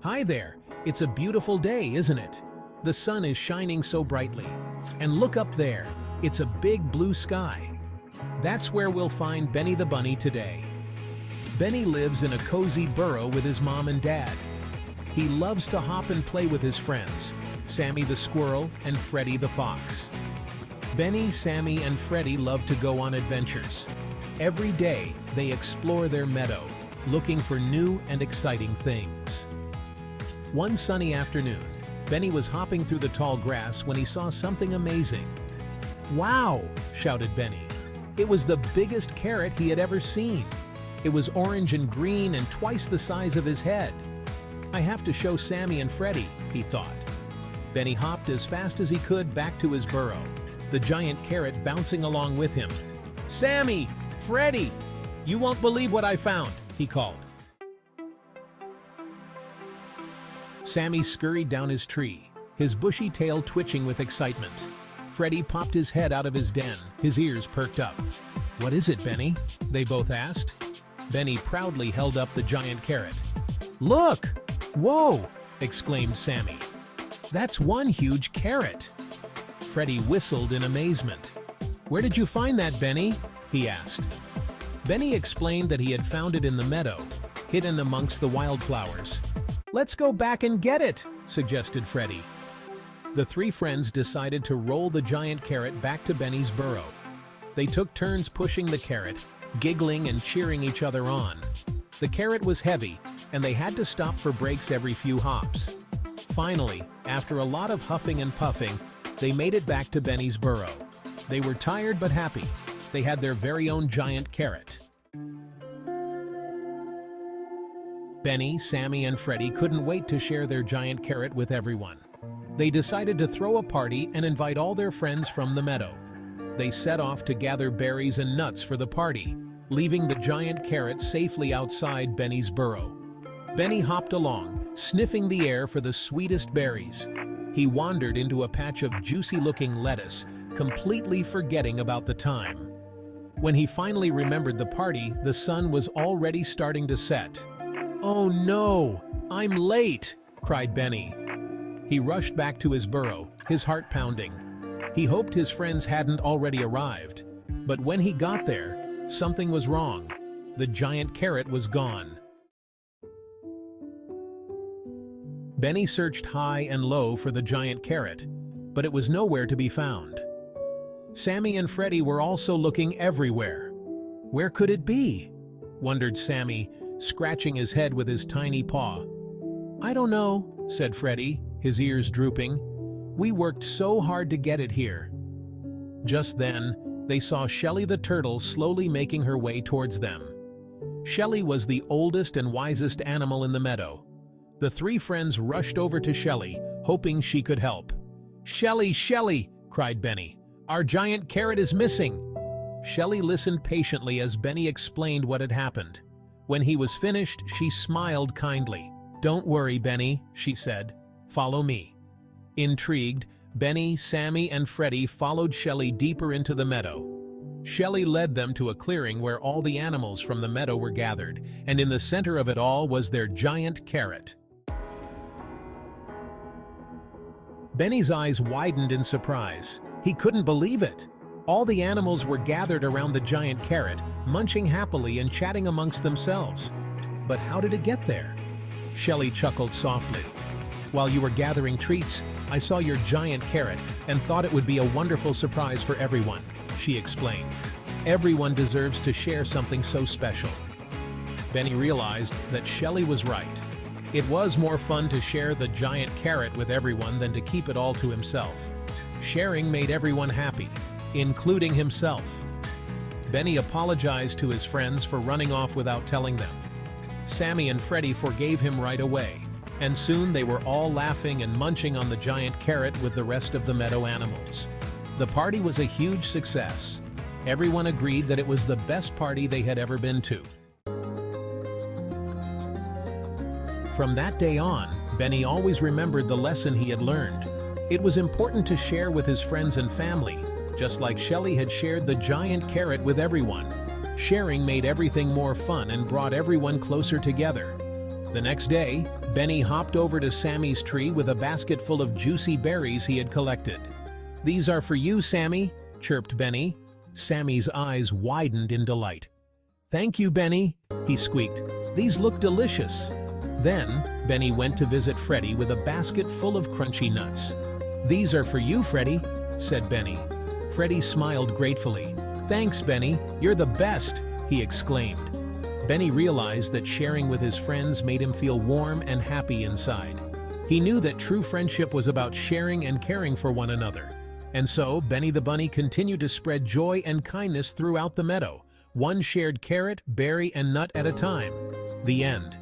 Hi there! It's a beautiful day, isn't it? The sun is shining so brightly. And look up there, it's a big blue sky. That's where we'll find Benny the Bunny today. Benny lives in a cozy burrow with his mom and dad. He loves to hop and play with his friends, Sammy the squirrel and Freddy the fox. Benny, Sammy, and Freddy love to go on adventures. Every day, they explore their meadow, looking for new and exciting things. One sunny afternoon, Benny was hopping through the tall grass when he saw something amazing. "Wow!" shouted Benny. It was the biggest carrot he had ever seen. It was orange and green and twice the size of his head. "I have to show Sammy and Freddy," he thought. Benny hopped as fast as he could back to his burrow, the giant carrot bouncing along with him. "Sammy! Freddy! You won't believe what I found!" he called. Sammy scurried down his tree, his bushy tail twitching with excitement. Freddy popped his head out of his den, his ears perked up. "What is it, Benny?" they both asked. Benny proudly held up the giant carrot. "Look! Whoa!" exclaimed Sammy. "That's one huge carrot!" Freddy whistled in amazement. "Where did you find that, Benny?" he asked. Benny explained that he had found it in the meadow, hidden amongst the wildflowers. "Let's go back and get it," suggested Freddy. The three friends decided to roll the giant carrot back to Benny's burrow. They took turns pushing the carrot, giggling and cheering each other on. The carrot was heavy, and they had to stop for breaks every few hops. Finally, after a lot of huffing and puffing, they made it back to Benny's burrow. They were tired but happy. They had their very own giant carrot. Benny, Sammy, and Freddy couldn't wait to share their giant carrot with everyone. They decided to throw a party and invite all their friends from the meadow. They set off to gather berries and nuts for the party, leaving the giant carrot safely outside Benny's burrow. Benny hopped along, sniffing the air for the sweetest berries. He wandered into a patch of juicy-looking lettuce, completely forgetting about the time. When he finally remembered the party, the sun was already starting to set. "Oh no! I'm late!" cried Benny. He rushed back to his burrow, his heart pounding. He hoped his friends hadn't already arrived. But when he got there, something was wrong. The giant carrot was gone. Benny searched high and low for the giant carrot, but it was nowhere to be found. Sammy and Freddy were also looking everywhere. "Where could it be?" wondered Sammy, scratching his head with his tiny paw. "I don't know," said Freddy, his ears drooping. "We worked so hard to get it here." Just then, they saw Shelly the turtle slowly making her way towards them. Shelly was the oldest and wisest animal in the meadow. The three friends rushed over to Shelly, hoping she could help. "Shelly, Shelly!" cried Benny. "Our giant carrot is missing!" Shelly listened patiently as Benny explained what had happened. When he was finished, she smiled kindly. "Don't worry, Benny," she said. "Follow me." Intrigued, Benny, Sammy, and Freddy followed Shelly deeper into the meadow. Shelly led them to a clearing where all the animals from the meadow were gathered, and in the center of it all was their giant carrot. Benny's eyes widened in surprise. He couldn't believe it. All the animals were gathered around the giant carrot, munching happily and chatting amongst themselves. But how did it get there? Shelly chuckled softly. "While you were gathering treats, I saw your giant carrot and thought it would be a wonderful surprise for everyone," she explained. "Everyone deserves to share something so special." Benny realized that Shelly was right. It was more fun to share the giant carrot with everyone than to keep it all to himself. Sharing made everyone happy, including himself. Benny apologized to his friends for running off without telling them. Sammy and Freddy forgave him right away, and soon they were all laughing and munching on the giant carrot with the rest of the meadow animals. The party was a huge success. Everyone agreed that it was the best party they had ever been to. From that day on, Benny always remembered the lesson he had learned. It was important to share with his friends and family, just like Shelly had shared the giant carrot with everyone. Sharing made everything more fun and brought everyone closer together. The next day, Benny hopped over to Sammy's tree with a basket full of juicy berries he had collected. "These are for you, Sammy," chirped Benny. Sammy's eyes widened in delight. "Thank you, Benny," he squeaked. "These look delicious." Then, Benny went to visit Freddy with a basket full of crunchy nuts. "These are for you, Freddy," said Benny. Freddy smiled gratefully. "Thanks, Benny. You're the best," he exclaimed. Benny realized that sharing with his friends made him feel warm and happy inside. He knew that true friendship was about sharing and caring for one another. And so, Benny the Bunny continued to spread joy and kindness throughout the meadow, one shared carrot, berry, and nut at a time. The end.